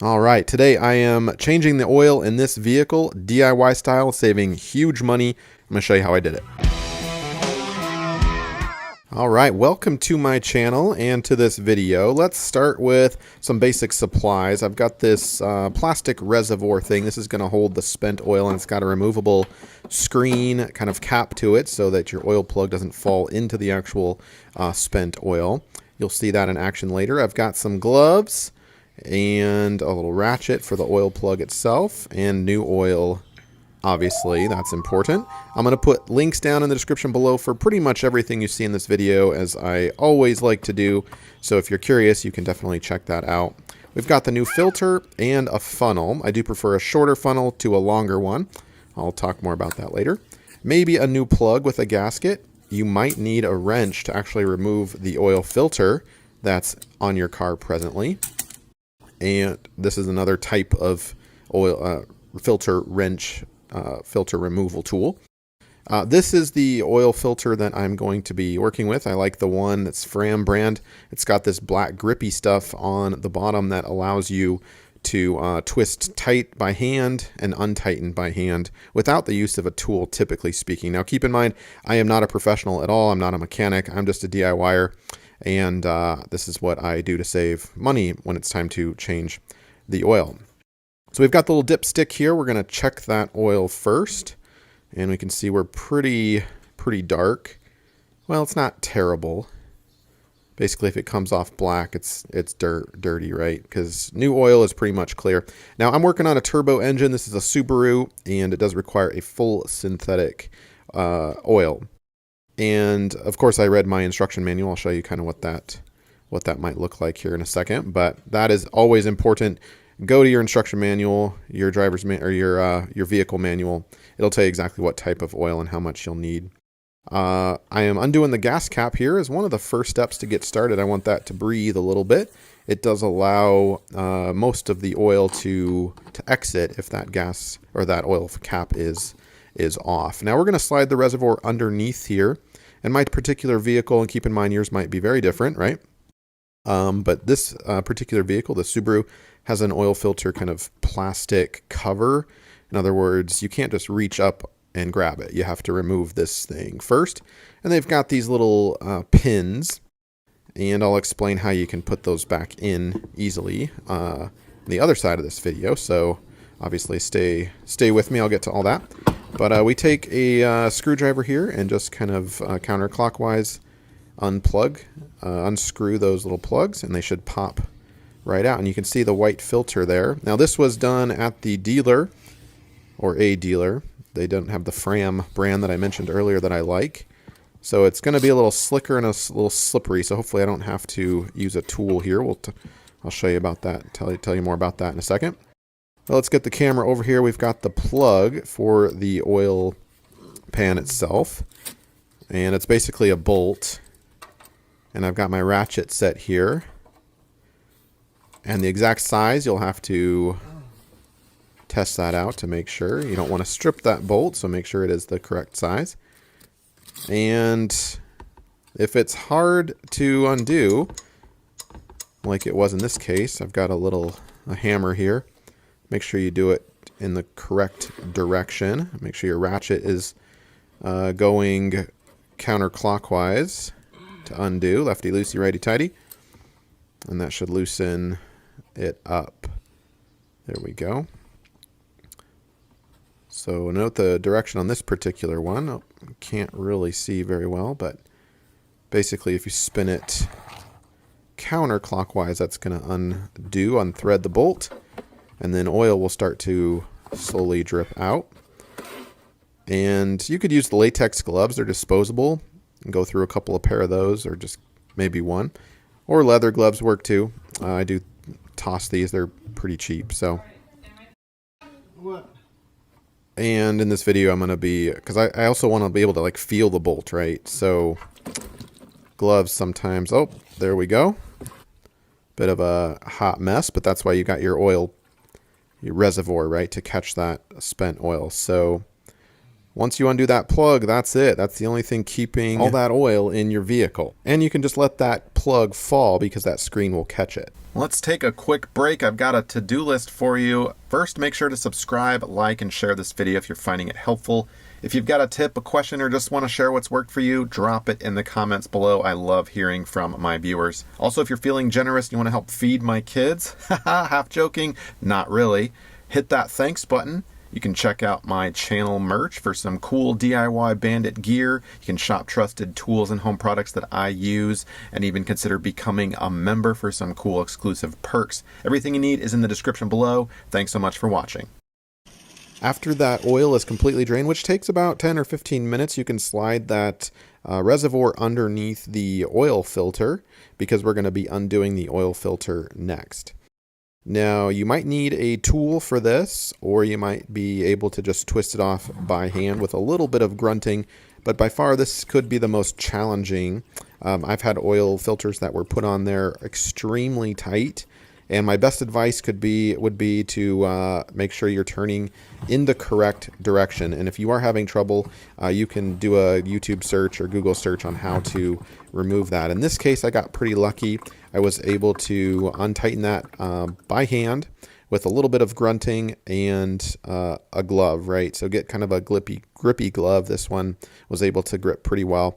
All right, today I am changing the oil in this vehicle, DIY style, saving huge money. I'm going to show you how I did it. All right, welcome to my channel and to this video. Let's start with some basic supplies. I've got this plastic reservoir thing. This is going to hold the spent oil, and it's got a removable screen kind of cap to it so that your oil plug doesn't fall into the actual spent oil. You'll see that in action later. I've got some gloves and a little ratchet for the oil plug itself, and new oil, obviously, that's important. I'm going to put links down in the description below for pretty much everything you see in this video, as I always like to do. So if you're curious, you can definitely check that out. We've got the new filter and a funnel. I do prefer a shorter funnel to a longer one. I'll talk more about that later. Maybe a new plug with a gasket. You might need a wrench to actually remove the oil filter that's on your car presently. And this is another type of oil filter wrench, filter removal tool. This is the oil filter that I'm going to be working with. I like the one that's Fram brand. It's got this black grippy stuff on the bottom that allows you to twist tight by hand and untighten by hand without the use of a tool, typically speaking. Now keep in mind, I am not a professional at all. I'm not a mechanic. I'm just a DIYer. And this is what I do to save money when it's time to change the oil. So we've got the little dipstick here. We're going to check that oil first. And we can see we're pretty dark. Well, it's not terrible. Basically, if it comes off black, it's dirty, right? Because new oil is pretty much clear. Now, I'm working on a turbo engine. This is a Subaru, and it does require a full synthetic oil. And of course, I read my instruction manual. I'll show you kind of what that might look like here in a second. But that is always important. Go to your instruction manual, your driver's or your vehicle manual. It'll tell you exactly what type of oil and how much you'll need. I am undoing the gas cap here as one of the first steps to get started. I want that to breathe a little bit. It does allow most of the oil to exit if that gas or that oil cap is off. Now we're going to slide the reservoir underneath here. And my particular vehicle, and keep in mind yours might be very different, right? But this particular vehicle, the Subaru, has an oil filter kind of plastic cover. In other words, you can't just reach up and grab it. You have to remove this thing first. And they've got these little pins, and I'll explain how you can put those back in easily on the other side of this video. So obviously stay with me. I'll get to all that. But we take a screwdriver here and just kind of counterclockwise unscrew those little plugs, and they should pop right out. And you can see the white filter there. Now this was done at the dealer, or a dealer. They don't have the Fram brand that I mentioned earlier that I like. So it's going to be a little slicker and a little slippery. So hopefully I don't have to use a tool here. I'll show you about that, tell you more about that in a second. Well, let's get the camera over here. We've got the plug for the oil pan itself, and it's basically a bolt. And I've got my ratchet set here. And the exact size, you'll have to test that out to make sure. You don't want to strip that bolt, so make sure it is the correct size. And if it's hard to undo, like it was in this case, I've got a hammer here. Make sure you do it in the correct direction. Make sure your ratchet is going counterclockwise to undo. Lefty loosey, righty tighty. And that should loosen it up. There we go. So note the direction on this particular one. Oh, can't really see very well, but basically if you spin it counterclockwise, that's going to unthread the bolt. And then oil will start to slowly drip out. And you could use the latex gloves. They're disposable. And go through a couple of pair of those, or just maybe one. Or leather gloves work too. I do toss these. They're pretty cheap. So. And in this video I'm going to be, because I also want to be able to like feel the bolt, right? So gloves sometimes. Oh, there we go. Bit of a hot mess, but that's why you got your oil, your reservoir, right, to catch that spent oil. So Once you undo that plug, that's it. That's the only thing keeping all that oil in your vehicle. And you can just let that plug fall because that screen will catch it. Let's take a quick break. I've got a to-do list for you. First, make sure to subscribe, like, and share this video if you're finding it helpful. If you've got a tip, a question, or just want to share what's worked for you, drop it in the comments below. I love hearing from my viewers. Also, if you're feeling generous and you want to help feed my kids, half joking, not really, hit that thanks button. You can check out my channel merch for some cool DIY Bandit gear. You can shop trusted tools and home products that I use, and even consider becoming a member for some cool exclusive perks. Everything you need is in the description below. Thanks so much for watching. After that oil is completely drained, which takes about 10 or 15 minutes, you can slide that reservoir underneath the oil filter, because we're going to be undoing the oil filter next. Now, you might need a tool for this, or you might be able to just twist it off by hand with a little bit of grunting, but by far this could be the most challenging. I've had oil filters that were put on there extremely tight, and my best advice would be to make sure you're turning in the correct direction. And if you are having trouble, you can do a YouTube search or Google search on how to remove that. In this case, I got pretty lucky. I was able to untighten that by hand with a little bit of grunting and a glove, right? So get kind of a grippy glove. This one was able to grip pretty well,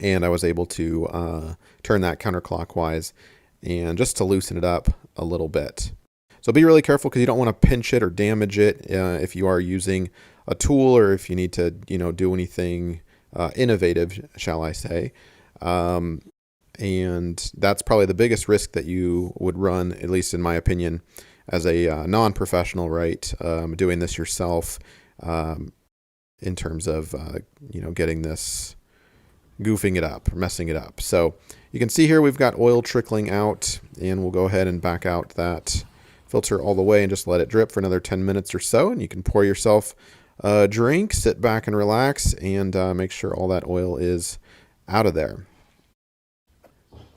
and I was able to turn that counterclockwise and just to loosen it up a little bit. So be really careful, because you don't want to pinch it or damage it if you are using a tool, or if you need to, do anything innovative, shall I say. And that's probably the biggest risk that you would run, at least in my opinion, as a non-professional, right? Doing this yourself, in terms of, getting this, goofing it up, messing it up. So you can see here we've got oil trickling out, and we'll go ahead and back out that filter all the way and just let it drip for another 10 minutes or so. And you can pour yourself a drink, sit back and relax, and make sure all that oil is out of there.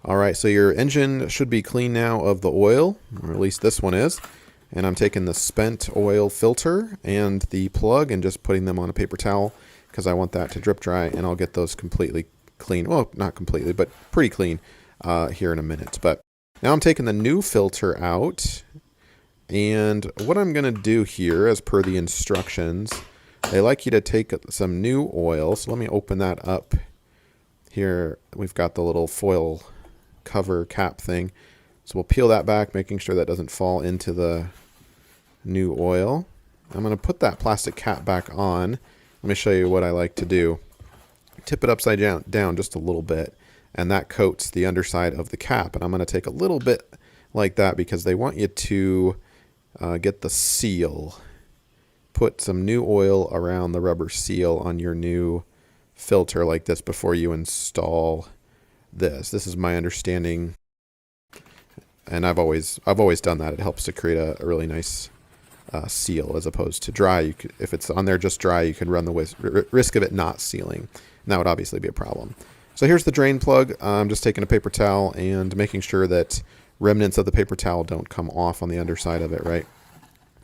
All right, so your engine should be clean now of the oil, or at least this one is. And I'm taking the spent oil filter and the plug and just putting them on a paper towel, because I want that to drip dry, and I'll get those completely clean. Well, not completely, but pretty clean here in a minute. But now I'm taking the new filter out, and what I'm going to do here, as per the instructions, they like you to take some new oil. So let me open that up here. We've got the little foil cover cap thing. So we'll peel that back, making sure that doesn't fall into the new oil. I'm going to put that plastic cap back on. Let me show you what I like to do. Tip it upside down just a little bit, and that coats the underside of the cap. And I'm going to take a little bit like that, because they want you to get the seal. Put some new oil around the rubber seal on your new filter like this before you install this. This is my understanding, and I've always done that. It helps to create a really nice seal, as opposed to dry. If it's on there just dry, you can run the risk of it not sealing, and that would obviously be a problem. So here's the drain plug. I'm just taking a paper towel and making sure that remnants of the paper towel don't come off on the underside of it, right?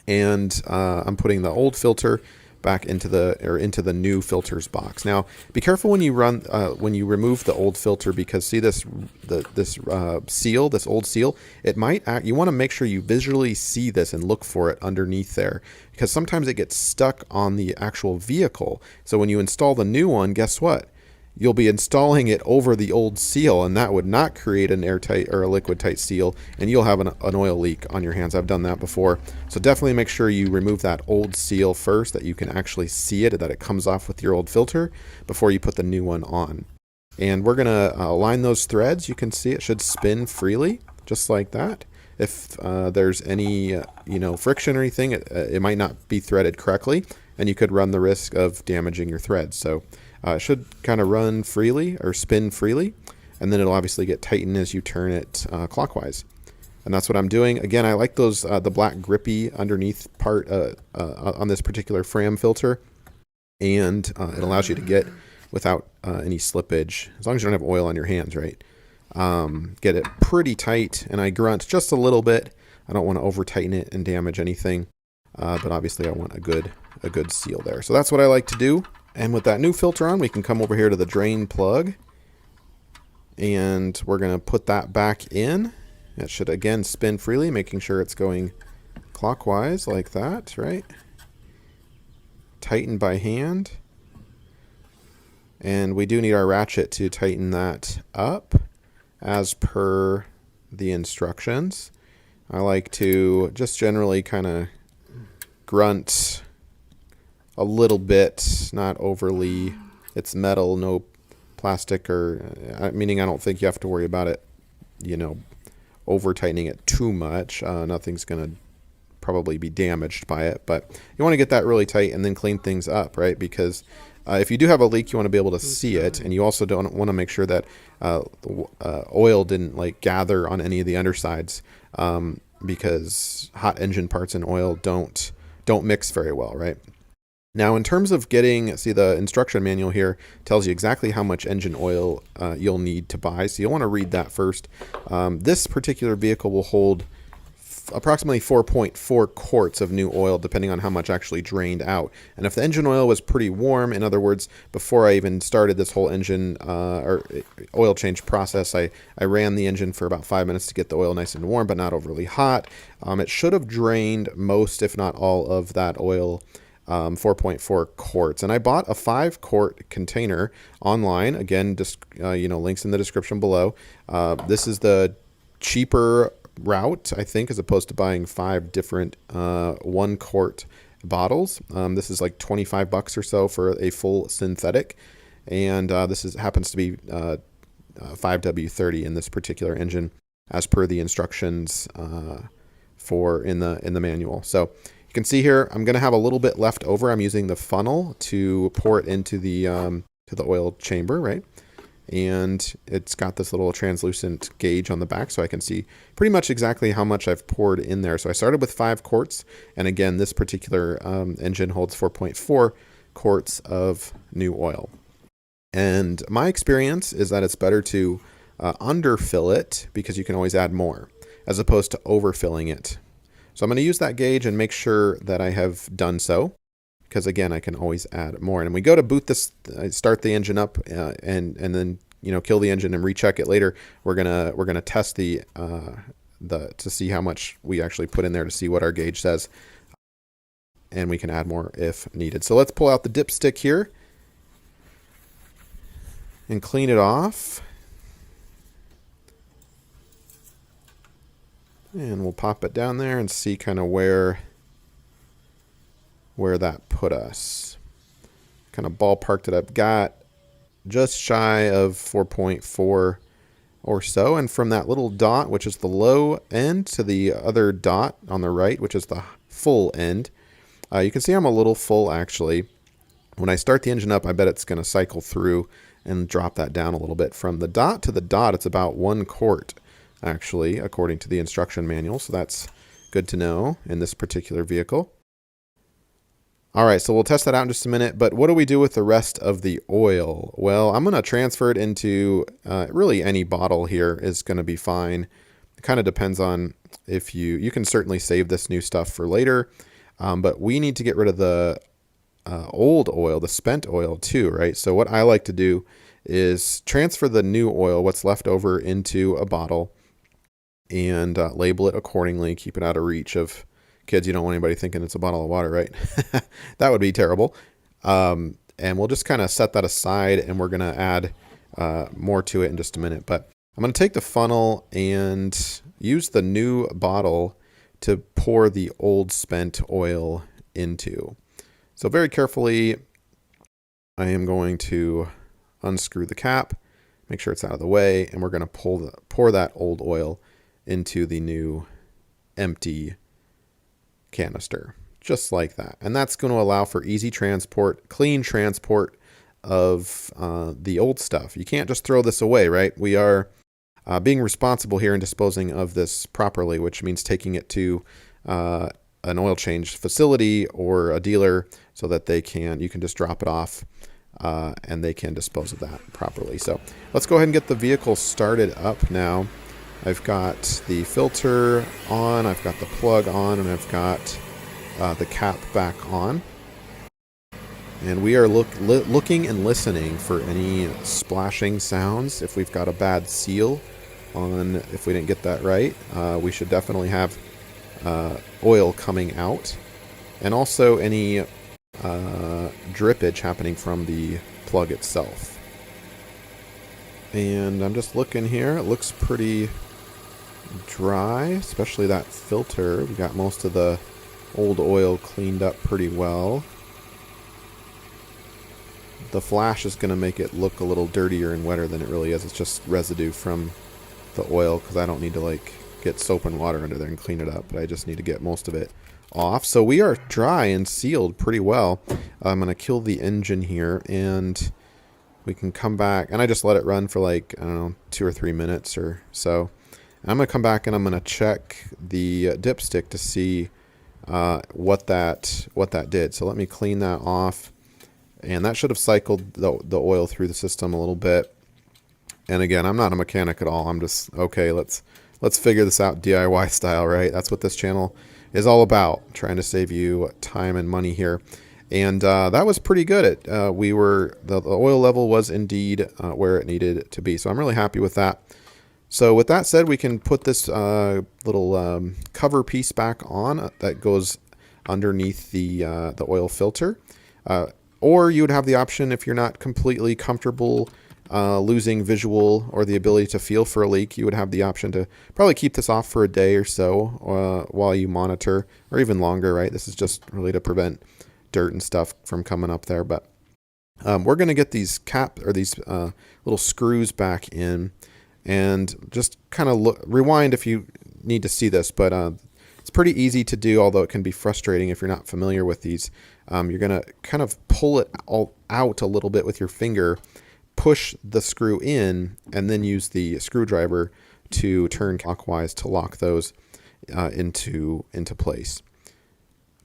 And I'm putting the old filter back into the new filters box. Now, be careful when you remove the old filter, because see this seal, this old seal, it might act. You want to make sure you visually see this and look for it underneath there, because sometimes it gets stuck on the actual vehicle. So when you install the new one, guess what? You'll be installing it over the old seal, and that would not create an airtight or a liquid tight seal, and you'll have an oil leak on your hands. I've done that before. So definitely make sure you remove that old seal first, that you can actually see it, that it comes off with your old filter, before you put the new one on. And we're gonna align those threads. You can see it should spin freely, just like that. If there's any friction or anything, it might not be threaded correctly, and you could run the risk of damaging your threads. So it should kind of run freely or spin freely, and then it'll obviously get tightened as you turn it clockwise. And that's what I'm doing. Again, I like those the black grippy underneath part on this particular Fram filter, and it allows you to get without any slippage, as long as you don't have oil on your hands, right? Get it pretty tight, and I grunt just a little bit. I don't want to over tighten it and damage anything. but obviously I want a good seal there. So that's what I like to do. And with that new filter on, we can come over here to the drain plug, and we're going to put that back in. It should again spin freely, making sure it's going clockwise like that, right? Tighten by hand. And we do need our ratchet to tighten that up as per the instructions. I like to just generally kind of grunt a little bit, not overly. It's metal, no plastic, or meaning I don't think you have to worry about it, you know, over tightening it too much. Nothing's going to probably be damaged by it, but you want to get that really tight and then clean things up, right? Because if you do have a leak, you want to be able to see it, and you also don't want to make sure that oil didn't like gather on any of the undersides, because hot engine parts and oil don't mix very well, right? Now, in terms of getting, see the instruction manual here tells you exactly how much engine oil you'll need to buy, so you'll want to read that first. This particular vehicle will hold approximately 4.4 quarts of new oil, depending on how much actually drained out. And if the engine oil was pretty warm, in other words, before I even started this whole engine or oil change process, I ran the engine for about 5 minutes to get the oil nice and warm, but not overly hot. It should have drained most, if not all, of that oil, 4.4 quarts. And I bought a 5-quart container online. Again, just links in the description below. This is the cheaper route, I think, as opposed to buying 5 different 1-quart bottles. This is like $25 or so for a full synthetic, and this happens to be 5W30 in this particular engine, as per the instructions in the manual. So you can see here, I'm going to have a little bit left over. I'm using the funnel to pour it into the oil chamber, right? And it's got this little translucent gauge on the back, so I can see pretty much exactly how much I've poured in there. So I started with 5 quarts, and again, this particular engine holds 4.4 quarts of new oil. And my experience is that it's better to underfill it, because you can always add more, as opposed to overfilling it. So I'm going to use that gauge and make sure that I have done so, because again, I can always add more. And when we go to boot this, start the engine up, and then kill the engine and recheck it later, we're gonna test to see how much we actually put in there, to see what our gauge says, and we can add more if needed. So let's pull out the dipstick here and clean it off, and we'll pop it down there and see kind of where that put us. Kind of ballparked it. I've got just shy of 4.4 or so, and from that little dot, which is the low end, to the other dot on the right, which is the full end, you can see I'm a little full actually. When I start the engine up, I bet it's going to cycle through and drop that down a little bit. From the dot to the dot, it's about 1 quart actually, according to the instruction manual, so that's good to know in this particular vehicle. All right, so we'll test that out in just a minute, but what do we do with the rest of the oil? Well, I'm going to transfer it into really any bottle here is going to be fine. It kind of depends on if you can certainly save this new stuff for later, but we need to get rid of the old oil, the spent oil too, right? So what I like to do is transfer the new oil, what's left over, into a bottle, and label it accordingly, keep it out of reach of kids. You don't want anybody thinking it's a bottle of water, right? That would be terrible. And we'll just kind of set that aside, and we're going to add more to it in just a minute. But I'm going to take the funnel and use the new bottle to pour the old spent oil into. So very carefully, I am going to unscrew the cap, make sure it's out of the way, and we're going to pour that old oil into the new empty canister, just like that. And that's going to allow for easy transport, clean transport of the old stuff. You can't just throw this away, right? We are being responsible here and disposing of this properly, which means taking it to an oil change facility or a dealer so that you can just drop it off and they can dispose of that properly. So let's go ahead and get the vehicle started up now. I've got the filter on, I've got the plug on, and I've got the cap back on. And we are looking and listening for any splashing sounds. If we've got a bad seal on, if we didn't get that right, we should definitely have oil coming out. And also any drippage happening from the plug itself. And I'm just looking here. It looks pretty dry, especially that filter. We got most of the old oil cleaned up pretty well. The flash is going to make it look a little dirtier and wetter than it really is. It's just residue from the oil, because I don't need to like get soap and water under there and clean it up, but I just need to get most of it off. So we are dry and sealed pretty well. I'm going to kill the engine here, and we can come back, and I just let it run for like, I don't know, 2 or 3 minutes or so. And I'm going to come back and I'm going to check the dipstick to see what that did. So let me clean that off, and that should have cycled the oil through the system a little bit. And again, I'm not a mechanic at all. I'm just, okay, let's figure this out DIY style, right? That's what this channel is all about, trying to save you time and money here. And that was pretty good. The oil level was indeed where it needed to be. So I'm really happy with that. So with that said, we can put this little cover piece back on that goes underneath the oil filter. Or you would have the option, if you're not completely comfortable losing visual or the ability to feel for a leak, you would have the option to probably keep this off for a day or so while you monitor, or even longer, right? This is just really to prevent dirt and stuff from coming up there. But we're going to get these these little screws back in, and just kind of rewind if you need to see this, but it's pretty easy to do, although it can be frustrating if you're not familiar with these. You're going to kind of pull it all out a little bit with your finger, push the screw in, and then use the screwdriver to turn clockwise to lock those into place.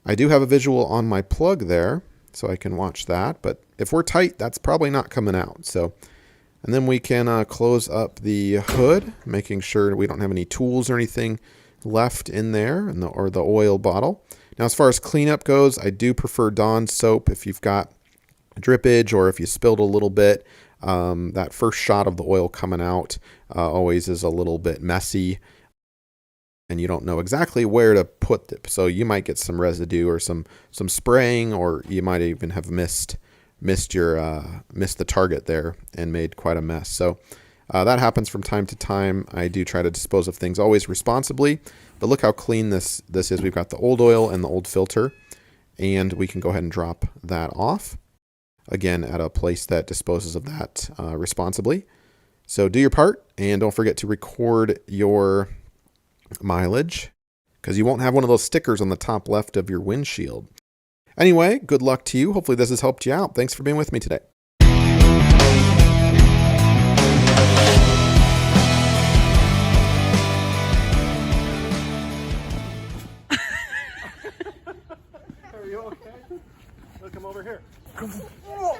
I do have a visual on my plug there, so I can watch that, but if we're tight, that's probably not coming out. So, and then we can close up the hood, making sure we don't have any tools or anything left in there, or the oil bottle. Now, as far as cleanup goes, I do prefer Dawn soap if you've got drippage, or if you spilled a little bit. That first shot of the oil coming out always is a little bit messy, and you don't know exactly where to put it. So you might get some residue or some spraying, or you might even have missed the target there and made quite a mess. So that happens from time to time. I do try to dispose of things always responsibly, but look how clean this is. We've got the old oil and the old filter, and we can go ahead and drop that off, again, at a place that disposes of that responsibly. So do your part, and don't forget to record your mileage, because you won't have one of those stickers on the top left of your windshield. Anyway, good luck to you. Hopefully this has helped you out. Thanks for being with me today. Are you okay? Look, come over here. Come on.